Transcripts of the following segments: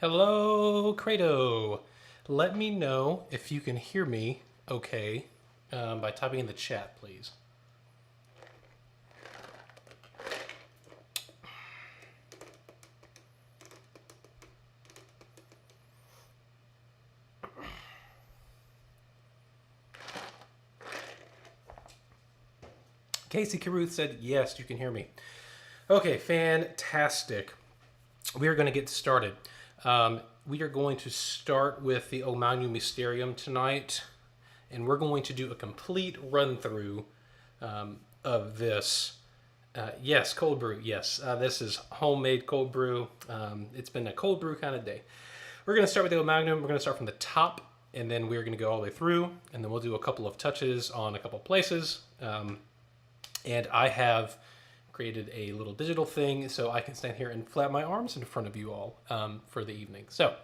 Hello, Credo. Let me know if you can hear me okay by typing in the chat, please. Casey Caruth said, yes, you can hear me. Okay, fantastic. We are going to get started. We are going to start with the O Magnum Mysterium tonight, and we're going to do a complete run-through of this. Yes, cold brew, yes. This is homemade cold brew. It's been a cold brew kind of day. We're going to start with the O Magnum. We're going to start from the top, and then we're going to go all the way through, and then we'll do a couple of touches on a couple of places. And I have created a little digital thing so I can stand here and flap my arms in front of you all for the evening. So,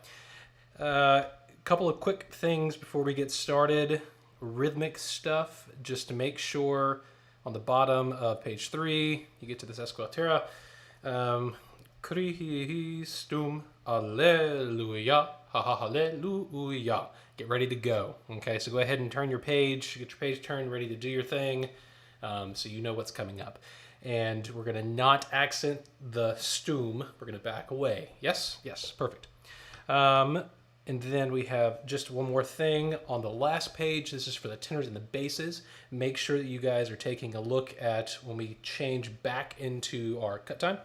a couple of quick things before we get started. Rhythmic stuff, just to make sure on the bottom of page 3, you get to this Esquatera. Christum, Alleluia, hallelujah. Get ready to go. Okay, so go ahead and turn your page, get your page turned, ready to do your thing, so you know what's coming up. And we're going to not accent the stum. We're going to back away. Yes? Yes. Perfect. And then we have just one more thing on the last page. This is for the tenors and the basses. Make sure that you guys are taking a look at when we change back into our cut time.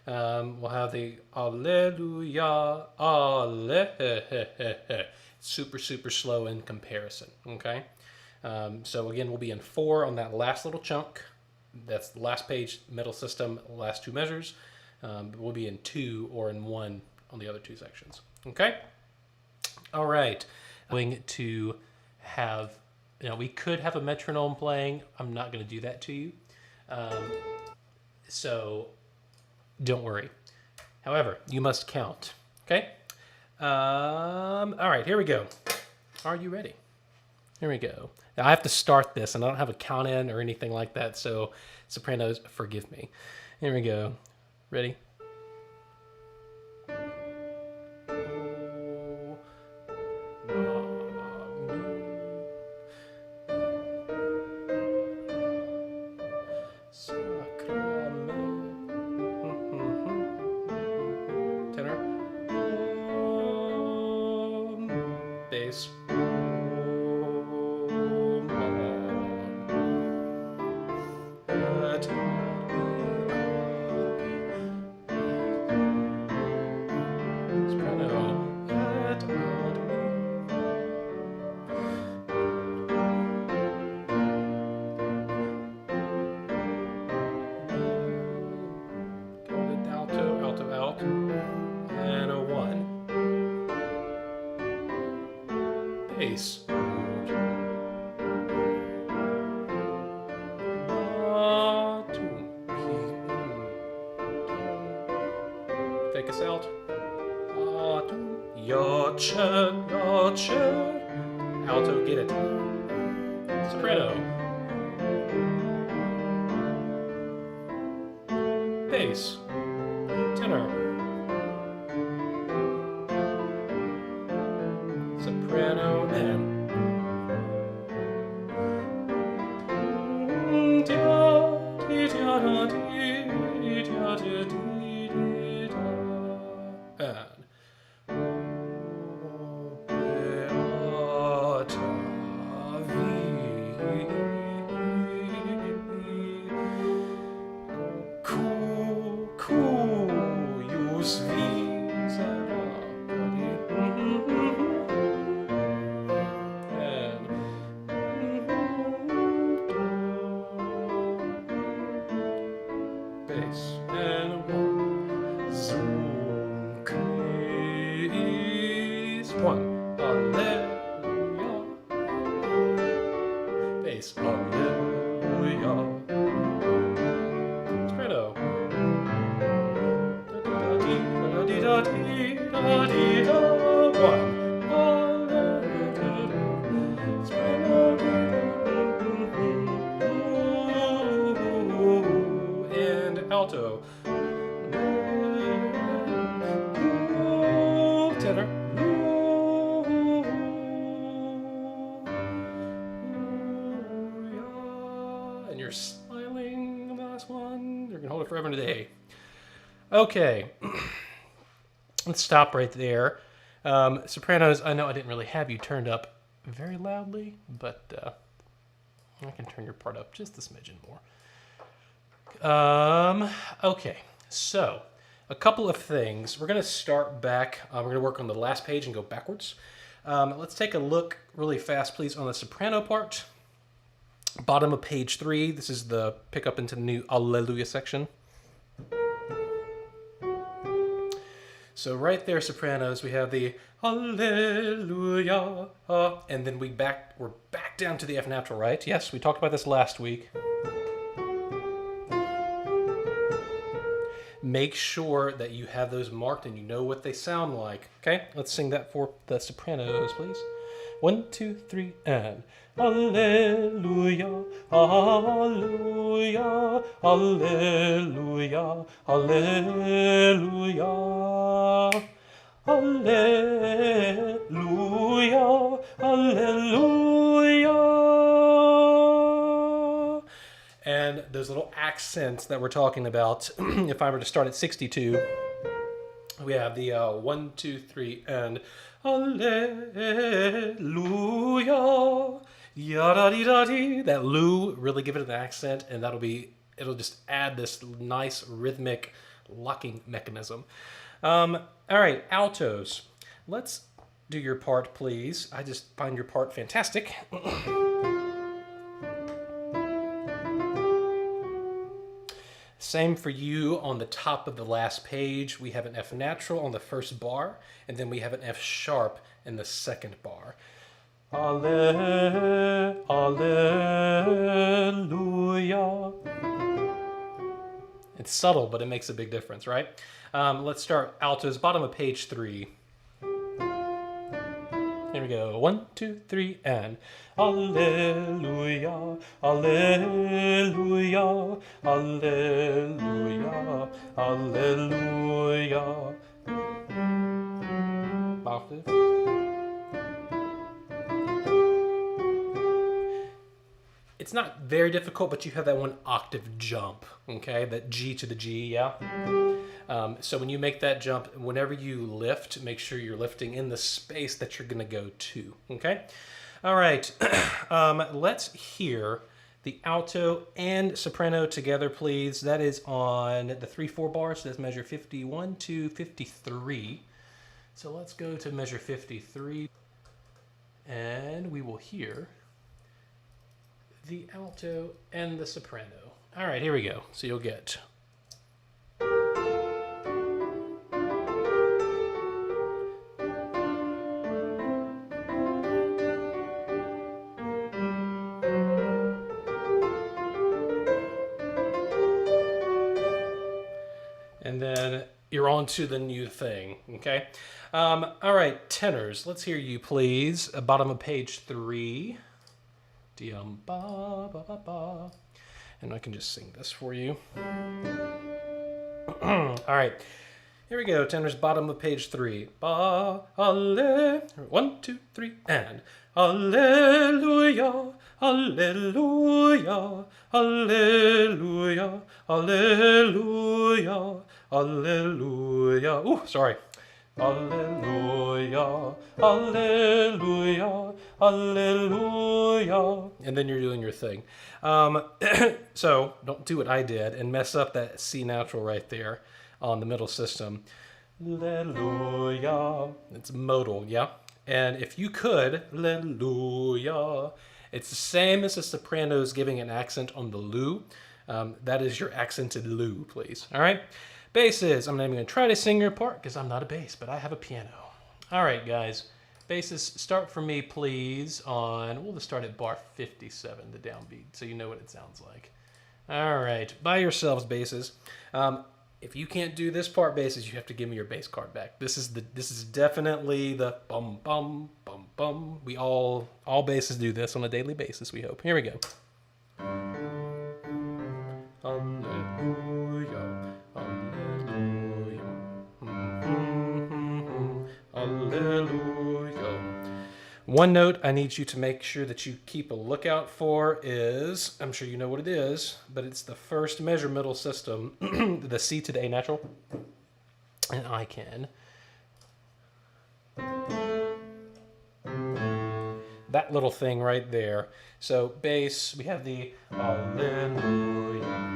We'll have the Alleluia, Alle. Super, super slow in comparison. Okay? So again, we'll be in 4 on that last little chunk. That's the last page, middle system, last 2 measures. We'll be in 2 or in 1 on the other 2 sections. Okay? All right. I'm going to have, we could have a metronome playing. I'm not going to do that to you. So don't worry. However, you must count. Okay? All right, here we go. Are you ready? Here we go. Now I have to start this, and I don't have a count in or anything like that, so sopranos, forgive me. Here we go. Ready? Tenor. Bass. Alto, and a 1. Bass. Take us out. Yache. Alto, get it. Soprano. Bass. Tenor. Soprano and bass and 1. Zoom, crease, 1. Alleluia. Bass, Alleluia. Soprano. Da-da-da-dee-da-dee-da-dee-da. 1. Alto. tenor. And you're smiling on the last one. You're going to hold it forever and a day. Okay. Let's stop right there. Sopranos, I know I didn't really have you turned up very loudly, but I can turn your part up just a smidgen more. Okay, so a couple of things. We're going to start back. We're going to work on the last page and go backwards. Let's take a look really fast, please, on the soprano part. Bottom of page 3. This is the pick up into the new Alleluia section. So right there, sopranos, we have the Alleluia, and then we're back down to the F natural, right? Yes, we talked about this last week. Make sure that you have those marked and you know what they sound like. Okay, let's sing that for the sopranos, please. 1, 2, 3, and Alleluia, Alleluia, Alleluia, Alleluia, Alleluia, Alleluia. And those little accents that we're talking about, if I were to start at 62, we have the 1, 2, 3, and Alleluia, yada-dee-da-dee. That lu, really give it an accent, and it'll just add this nice rhythmic locking mechanism. All right, altos. Let's do your part, please. I just find your part fantastic. Same for you on the top of the last page. We have an F natural on the first bar, and then we have an F sharp in the second bar. Alleluia. It's subtle, but it makes a big difference, right? Let's start altos, bottom of page 3. Here we go. 1, 2, 3, and Alleluia, Alleluia, Alleluia, Alleluia. Octave. It's not very difficult, but you have that one octave jump, okay? That G to the G, yeah? So when you make that jump, whenever you lift, make sure you're lifting in the space that you're going to go to, okay? All right, let's hear the alto and soprano together, please. That is on the 3/4 bars, so that's measure 51 to 53. So let's go to measure 53, and we will hear the alto and the soprano. All right, here we go. So you'll get... And then you're on to the new thing, okay? All right, tenors. Let's hear you, please. Bottom of page 3. Dum ba ba ba ba. And I can just sing this for you. All right, here we go. Tenors, bottom of page 3. Ba, alle. 1, 2, 3, and Alleluia, Alleluia, Alleluia, Alleluia, Alleluia. Ooh, sorry. Alleluia, Alleluia, Alleluia. And then you're doing your thing. So don't do what I did and mess up that C natural right there on the middle system. Alleluia. It's modal, yeah? And if you could, Alleluia. It's the same as the sopranos giving an accent on the lu. That is your accented lu, please. All right? Basses. I'm not even going to try to sing your part because I'm not a bass, but I have a piano. All right, guys. Basses, start for me, please, on... We'll just start at bar 57, the downbeat, so you know what it sounds like. All right. By yourselves, basses. If you can't do this part, basses, you have to give me your bass card back. This is definitely the bum bum bum bum. We all basses do this on a daily basis, we hope. Here we go. Alleluia, Alleluia, Alleluia, Hallelujah. One note I need you to make sure that you keep a lookout for is, I'm sure you know what it is, but it's the first measure middle system, the C to the A natural. And I can. That little thing right there. So bass, we have the Hallelujah.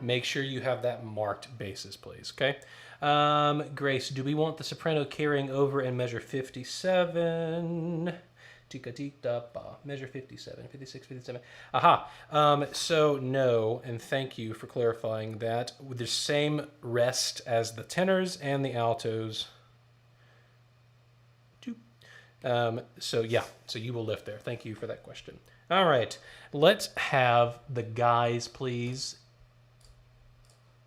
Make sure you have that marked basses, please, okay? Grace, do we want the soprano carrying over in measure 57? Measure 57, 56, 57. Aha. So no, and thank you for clarifying that. With the same rest as the tenors and the altos. So yeah, so you will lift there. Thank you for that question. All right, let's have the guys, please.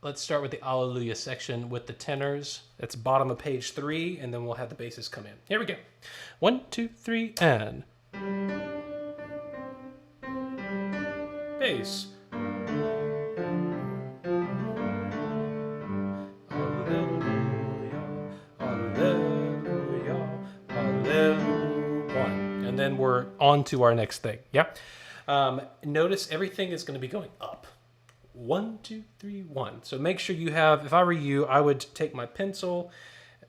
Let's start with the Alleluia section with the tenors. That's bottom of page 3, and then we'll have the basses come in. Here we go. 1, 2, 3, and bass. Alleluia, alleluia, alleluia. 1. And then we're on to our next thing. Yeah. Notice everything is going to be going up. 1, 2, 3, 1. So make sure you have, if I were you, I would take my pencil,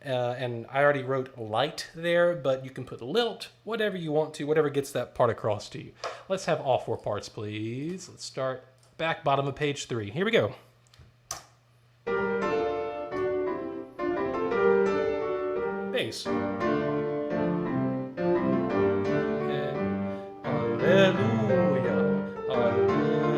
and I already wrote light there, but you can put lilt, whatever you want to, whatever gets that part across to you. Let's have all 4 parts, please. Let's start back bottom of page 3. Here we go. Bass. Hallelujah. Hallelujah.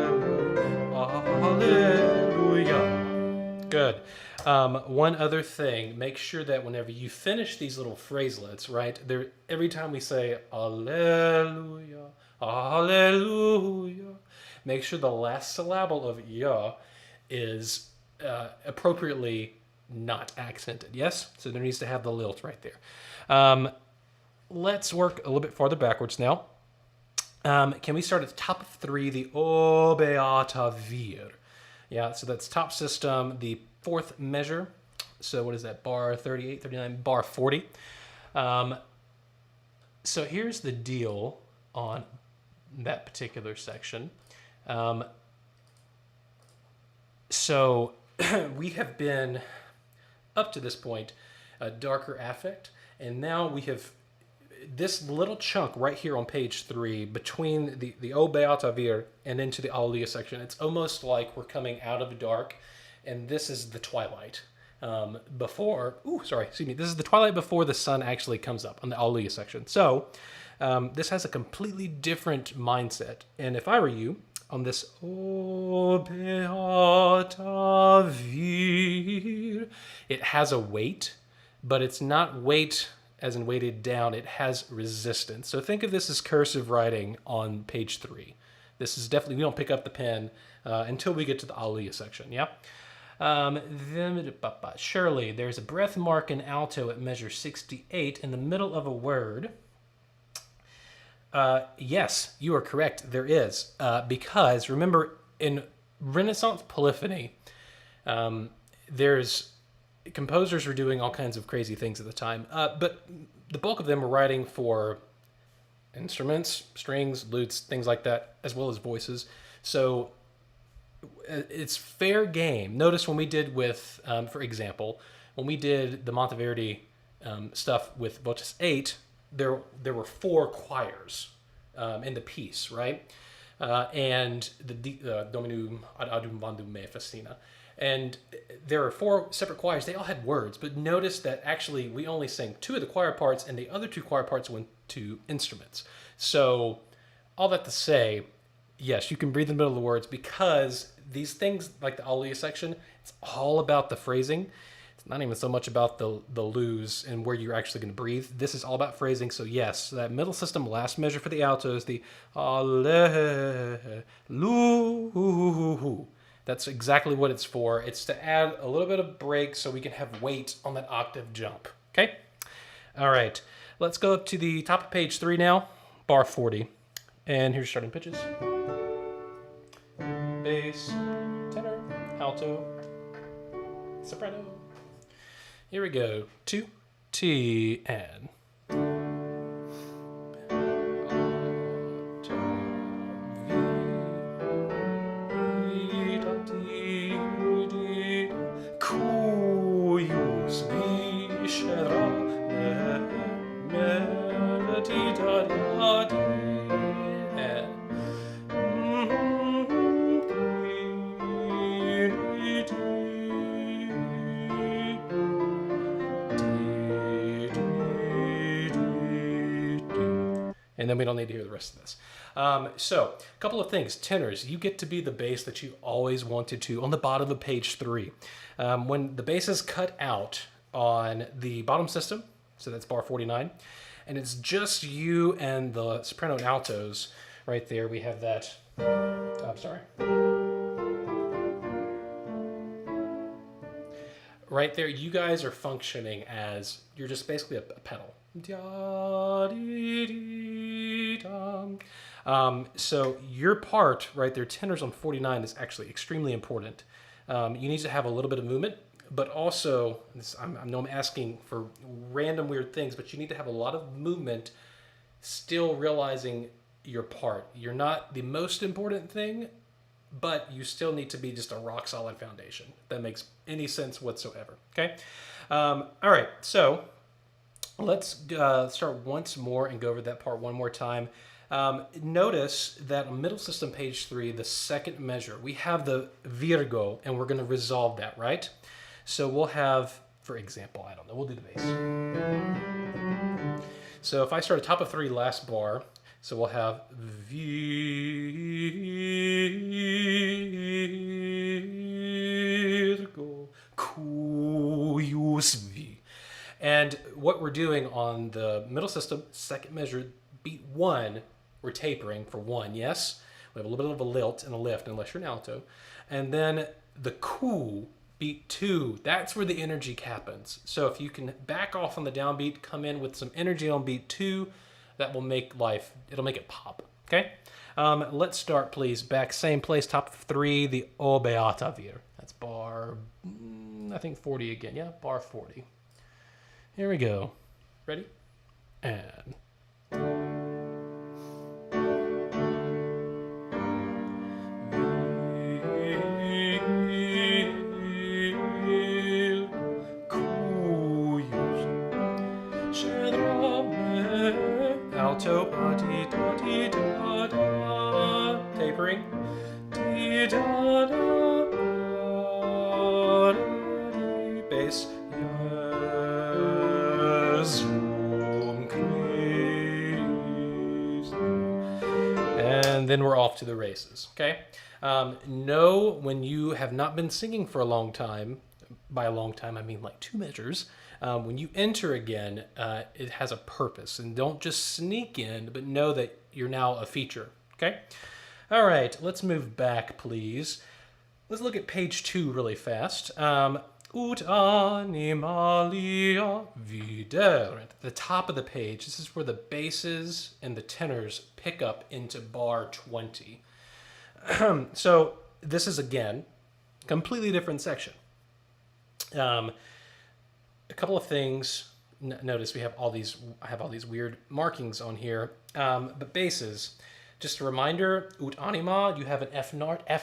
Good. One other thing, make sure that whenever you finish these little phraselets, right, there, every time we say Alleluia, Alleluia, make sure the last syllable of ya is appropriately not accented. Yes? So there needs to have the lilt right there. Let's work a little bit farther backwards now. Can we start at the top of 3, the O Beata Vir? Yeah, so that's top system, the 4th measure. So what is that, bar 38, 39, bar 40. So here's the deal on that particular section. So we have been, up to this point, a darker affect, and now we have this little chunk right here on page 3 between the O Beata Vir and into the Alleluia section. It's almost like we're coming out of dark, and this is the twilight. This is the twilight before the sun actually comes up on the Alleluia section. So this has a completely different mindset. And if I were you, on this O Beata Vir, it has a weight, but it's not weight as in weighted down, it has resistance. So think of this as cursive writing on page 3. This is definitely, we don't pick up the pen until we get to the Alleluia section, yeah? Surely, there's a breath mark in alto at measure 68 in the middle of a word. Yes, you are correct, there is. Because, remember, in Renaissance polyphony, composers were doing all kinds of crazy things at the time, but the bulk of them were writing for instruments, strings, lutes, things like that, as well as voices. So it's fair game. Notice when we did with, for example, when we did the Monteverdi stuff with Voces 8, there were 4 choirs in the piece, right? And the Dominum ad adum vandum me fascina. And there are 4 separate choirs. They all had words, but notice that actually we only sang 2 of the choir parts, and the other 2 choir parts went to instruments. So all that to say, yes, you can breathe in the middle of the words, because these things, like the Alleluia section, it's all about the phrasing. It's not even so much about the loos and where you're actually going to breathe. This is all about phrasing. So yes, that middle system, last measure for the altos, the Alleluia. That's exactly what it's for. It's to add a little bit of break so we can have weight on that octave jump. Okay? All right. Let's go up to the top of page 3 now, bar 40. And here's starting pitches. Bass, tenor, alto, soprano. Here we go. 2, T, and. And then we don't need to hear the rest of this. So, a couple of things. Tenors, you get to be the bass that you always wanted to on the bottom of page 3. When the bass is cut out on the bottom system, so that's bar 49, and it's just you and the soprano and altos right there, we have that. I'm sorry. Right there, you guys are functioning as, you're just basically a pedal. So your part right there, tenors on 49, is actually extremely important. You need to have a little bit of movement, but also, I know I'm asking for random weird things, but you need to have a lot of movement, still realizing your part. You're not the most important thing, but you still need to be just a rock solid foundation. If that makes any sense whatsoever. Okay. All right. So let's start once more and go over that part one more time. Notice that on middle system page 3, the second measure, we have the virgo, and we're going to resolve that, right? So we'll have, for example, I don't know, we'll do the bass. So if I start at top of 3, last bar, so we'll have virgo, cuius vi. And what we're doing on the middle system, second measure, beat 1, we're tapering for 1, yes? We have a little bit of a lilt and a lift, unless you're an alto. And then the cu, beat 2, that's where the energy happens. So if you can back off on the downbeat, come in with some energy on beat 2, that will make it'll make it pop, okay? Let's start, please. Back, same place, top of 3, the O Beata Vir. That's bar, I think 40 again, yeah? Bar 40. Here we go. Ready? And. Alto, di da di da da, tapering, di da da, bass, and then we're off to the races. Okay. Know when you have not been singing for a long time. By a long time, I mean like 2 measures. When you enter again, it has a purpose. And don't just sneak in, but know that you're now a feature, okay? All right, let's move back, please. Let's look at page 2 really fast. Ut animalia vider. At the top of the page, this is where the basses and the tenors pick up into bar 20. So this is, again, completely different section. A couple of things. Notice we have all these. I have all these weird markings on here. But basses. Just a reminder. Ut anima. You have an F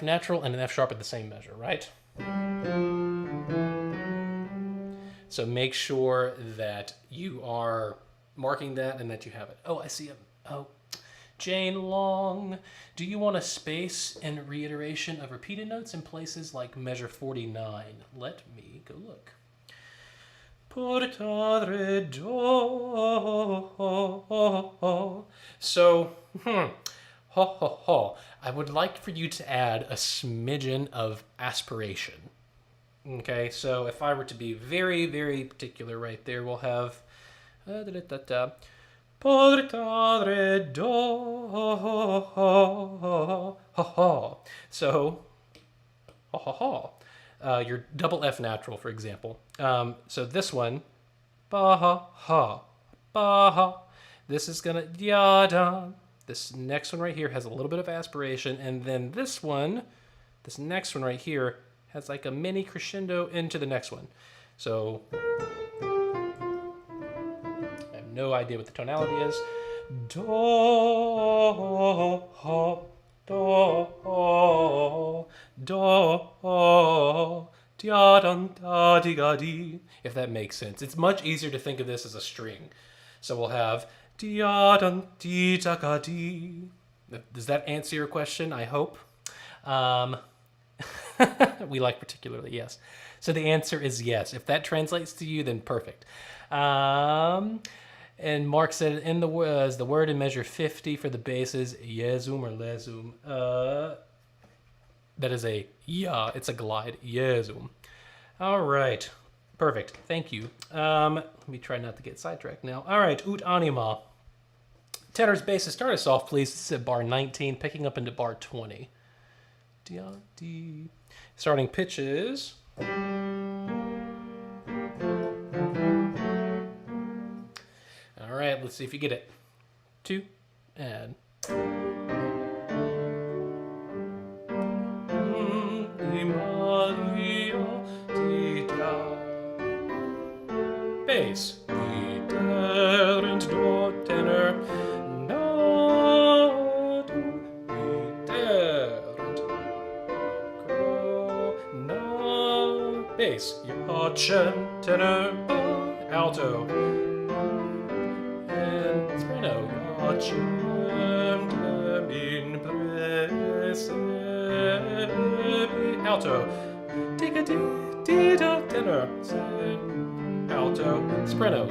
natural and an F sharp at the same measure, right? So make sure that you are marking that and that you have it. Oh, I see it. Oh, Jane Long. Do you want a space and reiteration of repeated notes in places like measure 49? Let me go look. Portare do. So, ho ho ho. I would like for you to add a smidgen of aspiration. Okay, so if I were to be very, very particular right there, we'll have portare do. So, your double F natural, for example. So this one, ba ha, ba ha. This is gonna ya da. This next one right here has a little bit of aspiration, and then this next one right here has like a mini crescendo into the next one. So no idea what the tonality is. Do, do, do, dia dun da di ga di. If that makes sense. It's much easier to think of this as a string. So we'll have dia dun di da ga di. Does that answer your question? I hope. We like particularly, yes. So the answer is yes. If that translates to you, then perfect. And Mark said, in the word in measure 50 for the basses, yezum or lezum. That is a ya. It's a glide. Yezum. All right. Perfect. Thank you. Let me try not to get sidetracked now. All right. Ut anima. Tenor's basses, start us off, please. This is at bar 19, picking up into bar 20. Dia, di. Starting pitches. All right, let's see if you get it. 2 and. Bass. Tenor. Bass, ya, tenor, alto, and soprano, alto, tenor, alto, soprano,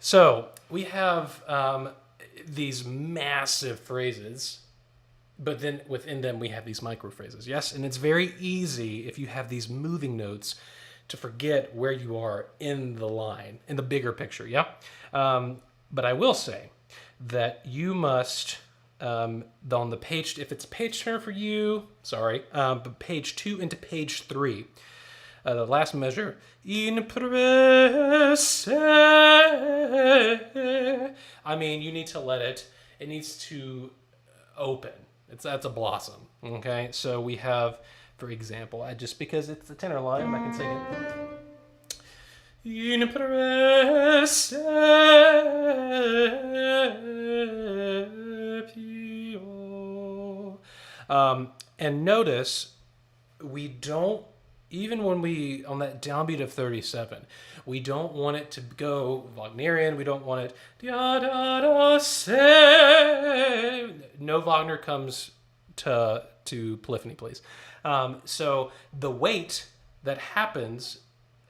So we have these massive phrases, but then within them we have these micro phrases. Yes, and it's very easy if you have these moving notes to forget where you are in the line, in the bigger picture. Yeah, but I will say that you must on the page, if it's page turn for you, sorry, but page 2 into page 3. The last measure, in presse. I mean, you need to let it needs to open. That's a blossom, okay? So we have, for example, just because it's a tenor line, I can sing it. In presse pio. And notice, we don't, even when we, on that downbeat of 37, we don't want it to go Wagnerian. We don't want it, da, da, da, say. No Wagner comes to polyphony, please. So the weight that happens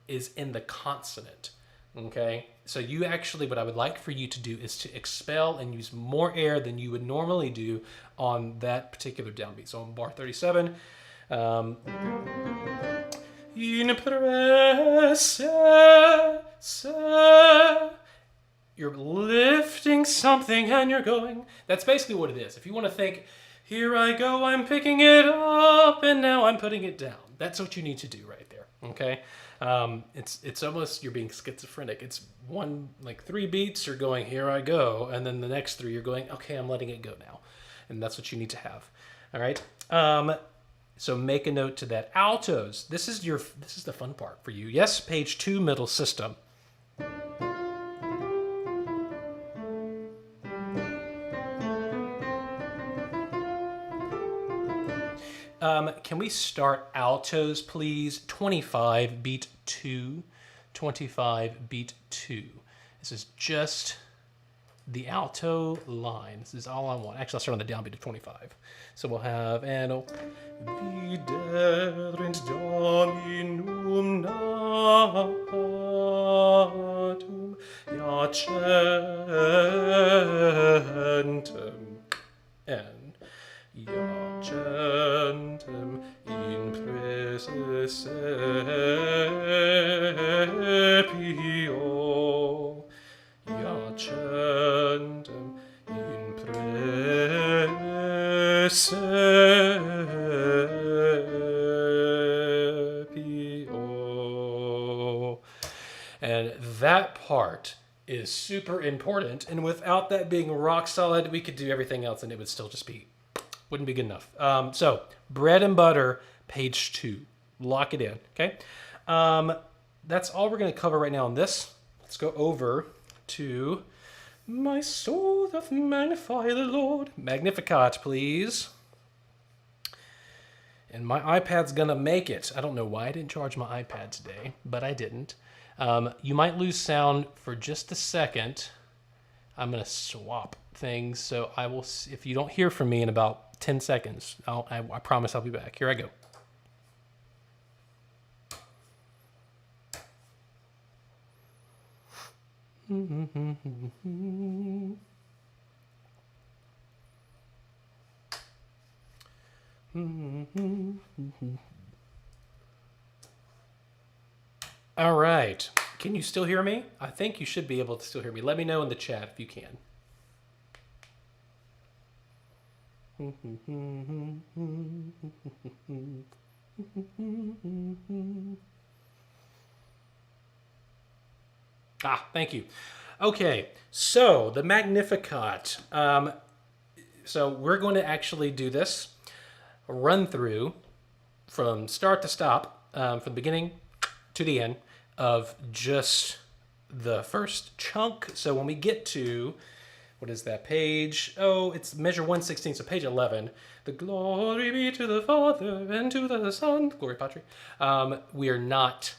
is in the consonant, okay? So you actually, what I would like for you to do is to expel and use more air than you would normally do on that particular downbeat. So on bar 37, in presse, you're lifting something and you're going. That's basically what it is. If you want to think, here I go, I'm picking it up, and now I'm putting it down. That's what you need to do right there, okay? It's almost, you're being schizophrenic. It's one, like 3 beats, you're going, here I go, and then the next 3, you're going, okay, I'm letting it go now. And that's what you need to have, all right? So make a note to that. Altos, this is the fun part for you. Yes, page 2, middle system. Can we start altos, please? 25, beat 2. 25, beat 2. This is just the alto line. This is all I want. Actually, I'll start on the downbeat of 25. So we'll have, and viderunt Dominum natum iacentem, and iacentem in praeses pio, iacentem in praeses pio. And that part is super important, and without that being rock solid, we could do everything else and it would still just be Wouldn't be good enough. So bread and butter, page 2. Lock it in, okay? That's all we're going to cover right now on this. Let's go over to my soul doth magnify the Lord. Magnificat, please. And my iPad's going to make it. I don't know why I didn't charge my iPad today, but I didn't. You might lose sound for just a second. I'm going to swap things, so I will. If you don't hear from me in about 10 seconds, I promise I'll be back. Here I go. All right. Can you still hear me? I think you should be able to still hear me. Let me know in the chat if you can. Thank you. Okay, so the Magnificat. So we're going to actually do this run through from start to stop, from the beginning to the end of just the first chunk. So when we get to, what is that page? Oh, it's measure 116, so page 11. The glory be to the Father and to the Son, glory patri. We are not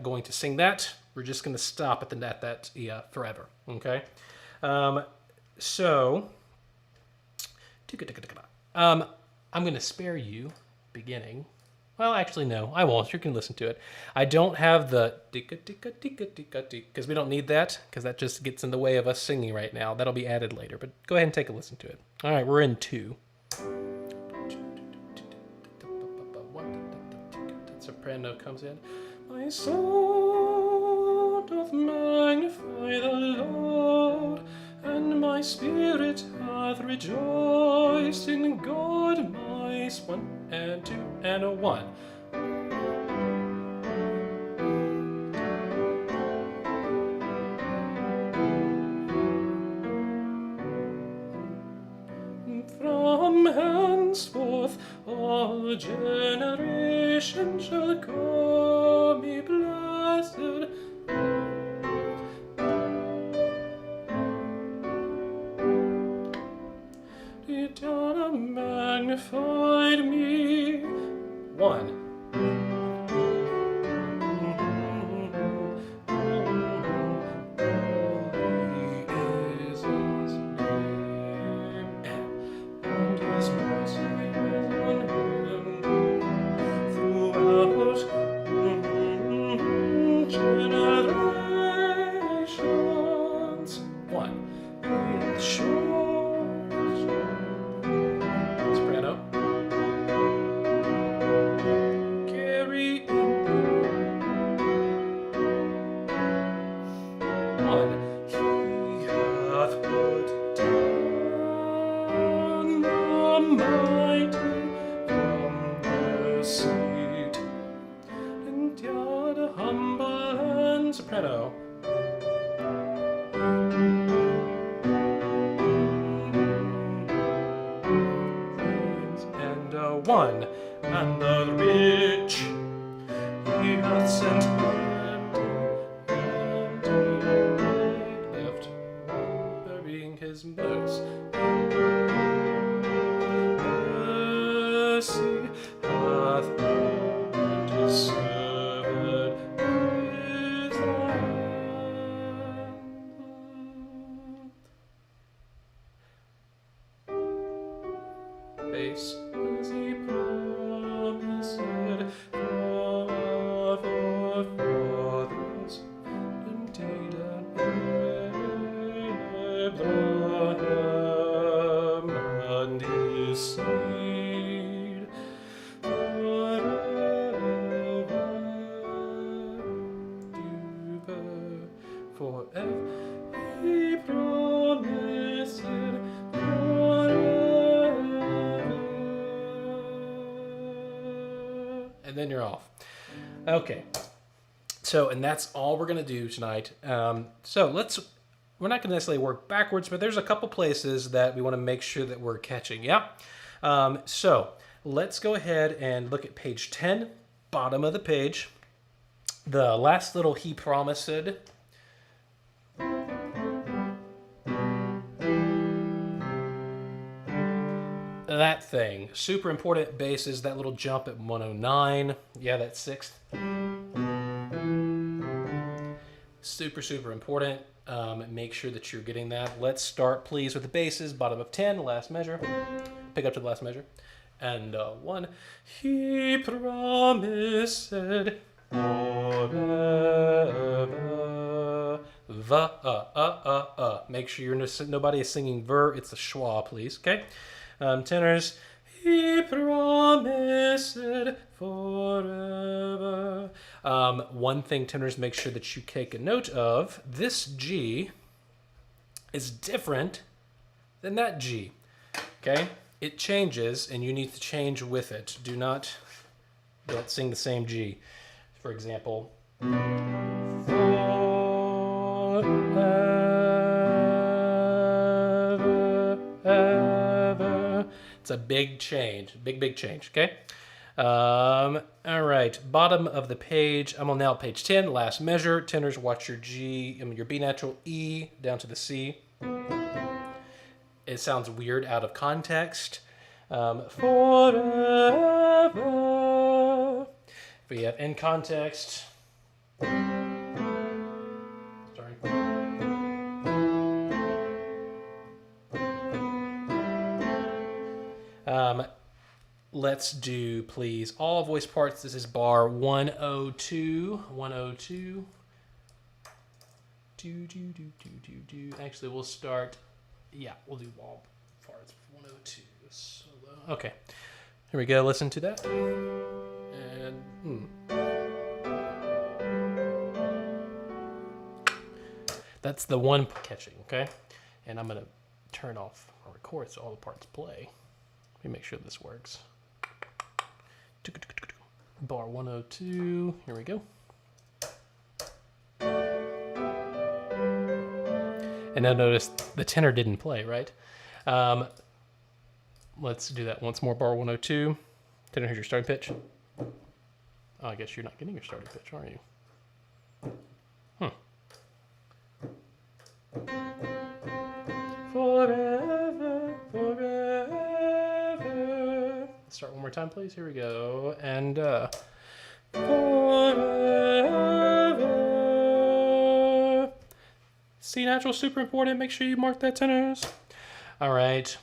going to sing that. We're just going to stop at that forever, okay? So, I'm going to spare you beginning. Well, actually, no, I won't. You can listen to it. I don't have the because we don't need that, because that just gets in the way of us singing right now. That'll be added later, but go ahead and take a listen to it. All right, we're in 2. Soprano comes in. My soul doth magnify the Lord, and my spirit hath rejoiced in God. My 1 and 2 and a 1. From henceforth all generations shall call me blessed. It magnified me. 1. Soprano. And a 1. And the rich he hath sent empty, left burying his books. Mercy hath opened his servant his hand. Bass as he promised our forefathers, indeed Abraham and his seed forever he promised and then you're off. Okay. So, and that's all we're going to do tonight. We're not going to necessarily work backwards, but there's a couple places that we want to make sure that we're catching. Yeah. So let's go ahead and look at page 10, bottom of the page. The last little he promised. That thing. Super important basses, that little jump at 109. Yeah, that sixth. Super, super important. Make sure that you're getting that. Let's start, please, with the basses. Bottom of 10, last measure. Pick up to the last measure. And 1. He promised forever. Make sure nobody is singing ver. It's a schwa, please. Okay. Tenors. He promised forever. One thing, tenors, make sure that you take a note of. This G is different than that G. Okay? It changes, and you need to change with it. Don't sing the same G. For example, forever. It's a big change. Big change, okay? All right, bottom of the page. I'm on now page 10, last measure. Tenors, watch your your B natural, E down to the C. It sounds weird out of context. Forever. If we have in context. Sorry. Let's do, please, all voice parts. This is bar 102. 102. Actually, we'll start. Yeah, we'll do all parts. 102 solo. Okay. Here we go. Listen to that. And that's the one catching, okay? And I'm going to turn off or record so all the parts play. Let me make sure this works. Bar 102. Here we go. And now notice the tenor didn't play, right? Let's do that once more. Bar 102. Tenor, here's your starting pitch. Oh, I guess you're not getting your starting pitch, are you? Forever, forever. Let's start one more time, please. Here we go. And forever. C natural, super important. Make sure you mark that, tenors. All right.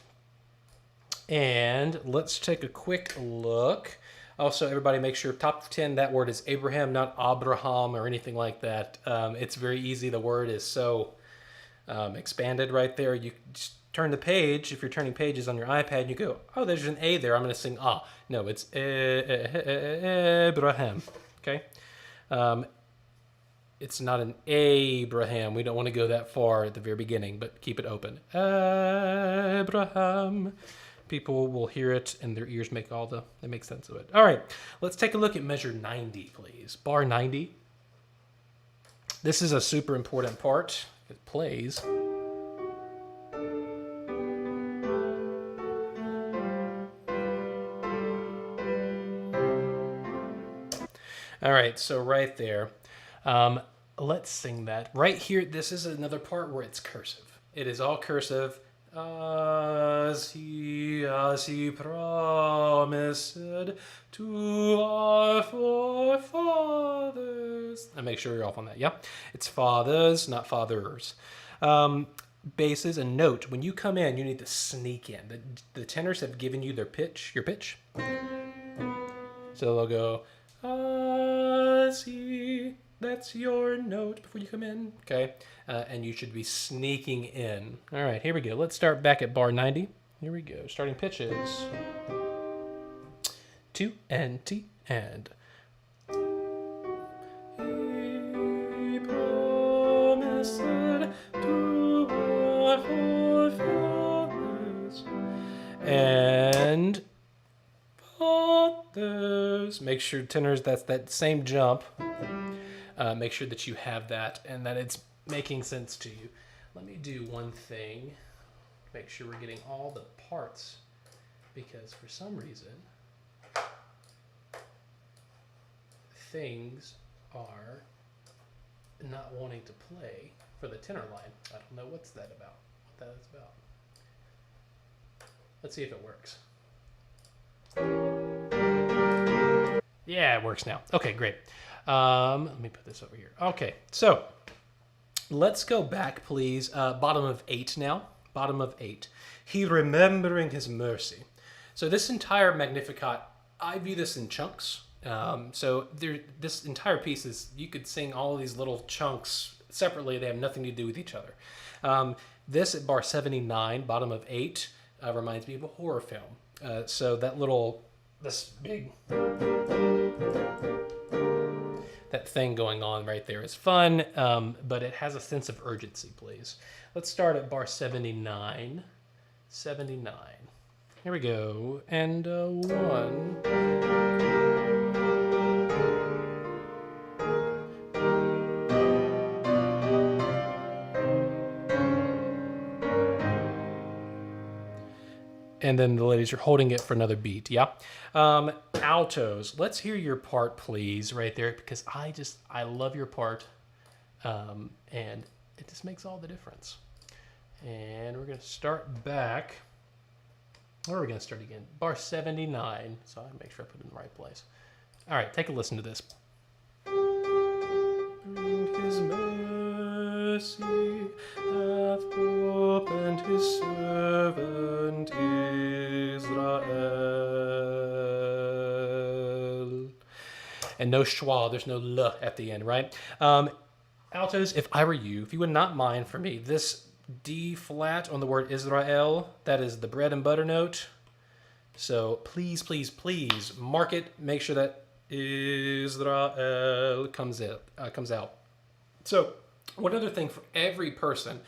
And let's take a quick look. Also, everybody make sure top of 10, that word is Abraham, not Abraham or anything like that. It's very easy. The word is so expanded right there. You just turn the page. If you're turning pages on your iPad, you go, oh, there's an A there. I'm going to sing ah. No, it's Abraham. Okay? It's not an Abraham. We don't want to go that far at the very beginning, but keep it open. Abraham. People will hear it and their ears make they make sense of it. All right, let's take a look at measure 90, please. Bar 90. This is a super important part. It plays. All right, so right there. Let's sing that. Right here, this is another part where it's cursive. It is all cursive. As he promised to our forefathers. And make sure you're off on that, yeah? It's fathers, not fathers. Basses, and note, when you come in, you need to sneak in. The tenors have given you your pitch. So they'll go, as he... That's your note before you come in, okay? And you should be sneaking in. All right, here we go. Let's start back at bar 90. Here we go. Starting pitches. 2 and T and. He promised to our forefathers and fathers. Make sure, tenors, that's that same jump. Make sure that you have that and that it's making sense to you. Let me do one thing. Make sure we're getting all the parts because for some reason things are not wanting to play for the tenor line. I don't know what that is about. Let's see if it works. Yeah, it works now. Okay, great. Let me put this over here. Okay, so let's go back, please. Bottom of 8 now. Bottom of 8. He remembering his mercy. So this entire Magnificat, I view this in chunks. So this entire piece is, you could sing all of these little chunks separately. They have nothing to do with each other. This at bar 79, bottom of 8, reminds me of a horror film. So this big, that thing going on right there is fun, but it has a sense of urgency, please. Let's start at bar 79. 79. Here we go. And 1. And then the ladies are holding it for another beat, yeah? Altos, let's hear your part, please, right there, because I love your part, and it just makes all the difference. And we're going to start back. Where are we going to start again? Bar 79, so I make sure I put it in the right place. All right, take a listen to this. His mercy hath opened his servant Israel. And no schwa, there's no l at the end, right? Altos, if I were you, if you would not mind for me, this D flat on the word Israel, that is the bread and butter note. So please, please, please mark it. Make sure that Israel comes out. So one other thing for every person,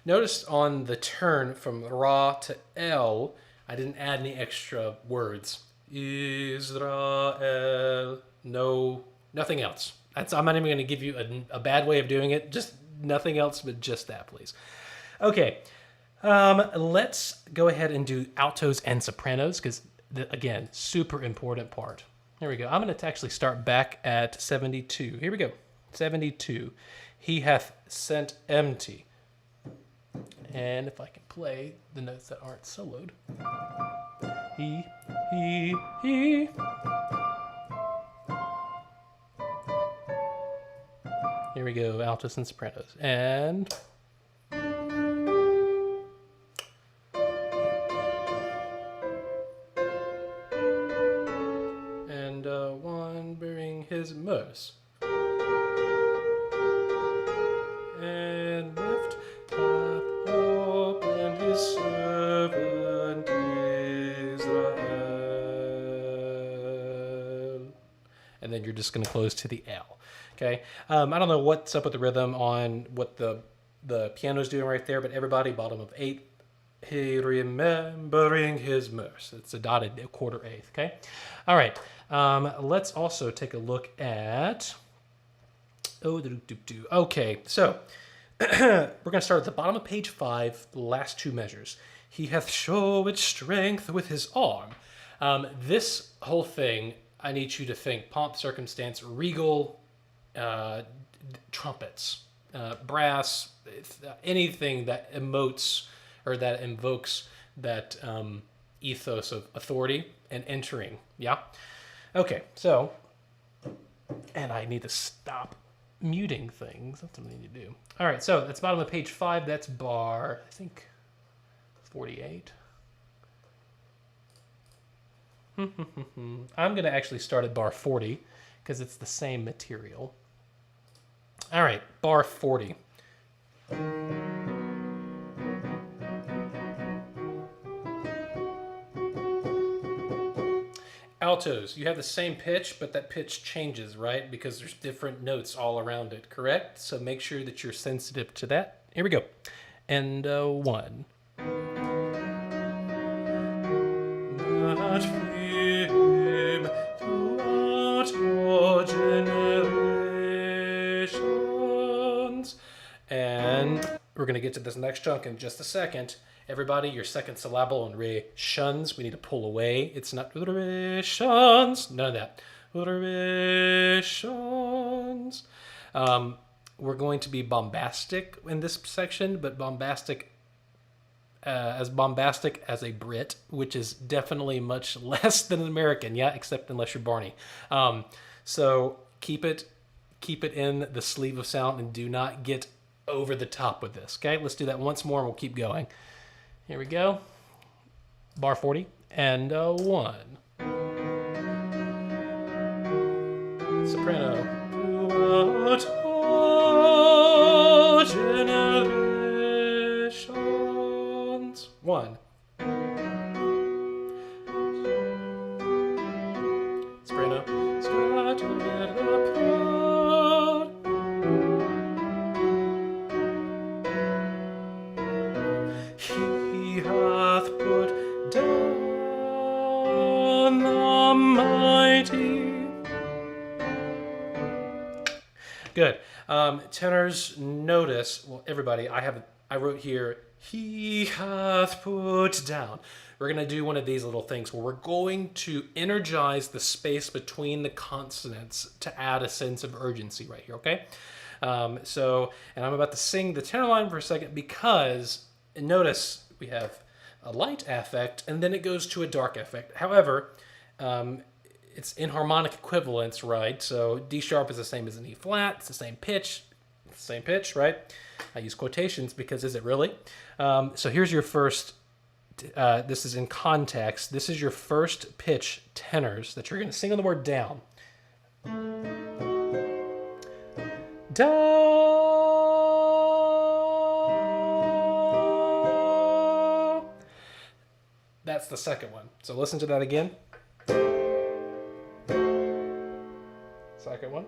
notice on the turn from Ra to El, I didn't add any extra words. Israel, no, nothing else. I'm not even going to give you a bad way of doing it. Just nothing else but just that, please. Okay, let's go ahead and do altos and sopranos because, again, super important part. Here we go. I'm going to actually start back at 72. Here we go. 72. He hath sent empty. And if I can play the notes that aren't soloed. He. Here we go, altos and sopranos. And one bearing his mercy. And lift hath opened his servant Israel. And then you're just going to close to the L. Okay. I don't know what's up with the rhythm on what the piano's doing right there, but everybody, bottom of 8. He remembering his mercy. It's a dotted quarter eighth. Okay. All right. Let's also take a look at. Okay, so we're going to start at the bottom of page 5, the last 2 measures. He hath showed strength with his arm. This whole thing, I need you to think pomp, circumstance, regal, trumpets, brass, anything that emotes or that invokes that ethos of authority and entering. Yeah? Okay, so, and I need to stop muting things. That's what I need to do. All right, so that's bottom of page 5. That's bar, I think, 48. I'm going to actually start at bar 40 because it's the same material. All right, bar 40. Altos, you have the same pitch, but that pitch changes, right? Because there's different notes all around it, correct? So make sure that you're sensitive to that. Here we go. And 1. Not him throughout all generations. And we're going to get to this next chunk in just a second. Everybody, your second syllable on re shuns, we need to pull away. It's not re shuns, none of that. Re shuns. We're going to be bombastic in this section, but bombastic as a Brit, which is definitely much less than an American, yeah, except unless you're Barney. So keep it in the sleeve of sound and do not get over the top with this. Okay, let's do that once more and we'll keep going. Here we go. Bar 40 and 1. Soprano. Generations. 1. Soprano. Scattered abroad. He hath put down the mighty. Good. Tenors, notice. Well, everybody, I wrote here. He hath put down. We're going to do one of these little things where we're going to energize the space between the consonants to add a sense of urgency right here, okay? And I'm about to sing the tenor line for a second because, notice we have a light affect and then it goes to a dark affect. However, it's in harmonic equivalence, right? So D sharp is the same as an E flat. It's the same pitch, right? I use quotations because is it really? So here's your first, this is in context. This is your first pitch tenors that you're going to sing on the word down. Da. That's the second one. So listen to that again. Second one.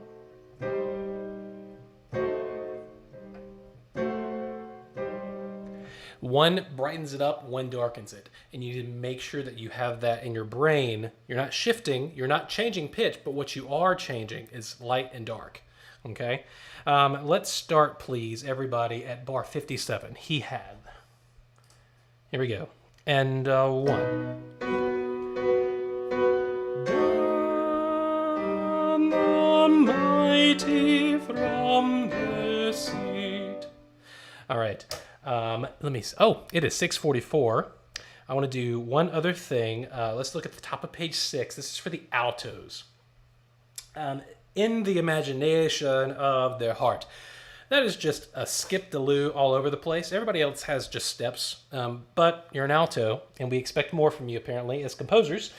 One brightens it up, one darkens it. And you need to make sure that you have that in your brain. You're not shifting, you're not changing pitch, but what you are changing is light and dark. Okay? Let's start, please, everybody, at bar 57. He had. Here we go. And 1. Mighty from the seat. All right. Let me. Oh, it is 6:44. I want to do one other thing. Let's look at the top of page 6. This is for the altos. In the imagination of their heart. That is just a skip-de-loo all over the place. Everybody else has just steps, but you're an alto, and we expect more from you apparently as composers.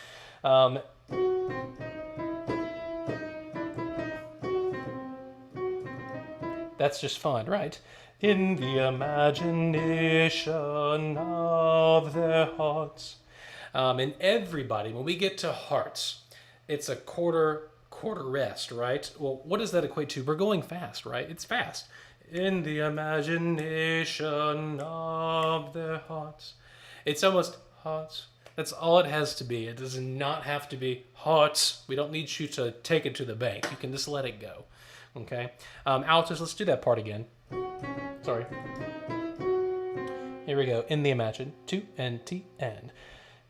That's just fun, right? In the imagination of their hearts. And everybody, when we get to hearts, it's a quarter rest, right? Well, what does that equate to? We're going fast, right? It's fast. In the imagination of their hearts. It's almost hearts. That's all it has to be. It does not have to be hearts. We don't need you to take it to the bank. You can just let it go. Okay? Altos, let's do that part again. Sorry. Here we go. In the imagine. 2 and T and.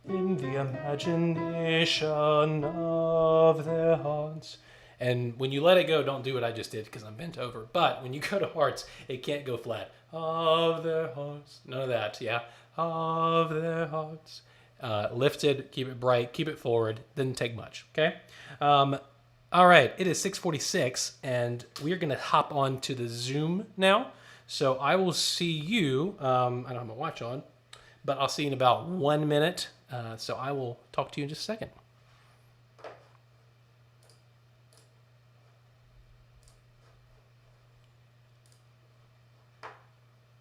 In the imagination of their hearts. And when you let it go, don't do what I just did because I'm bent over. But when you go to hearts, it can't go flat. Of their hearts. None of that, yeah? Of their hearts. Lifted, keep it bright, keep it forward. Didn't take much, okay? All right, it is 6:46, and we're going to hop on to the Zoom now. So I will see you, I don't have my watch on, but I'll see you in about 1 minute. So I will talk to you in just a second.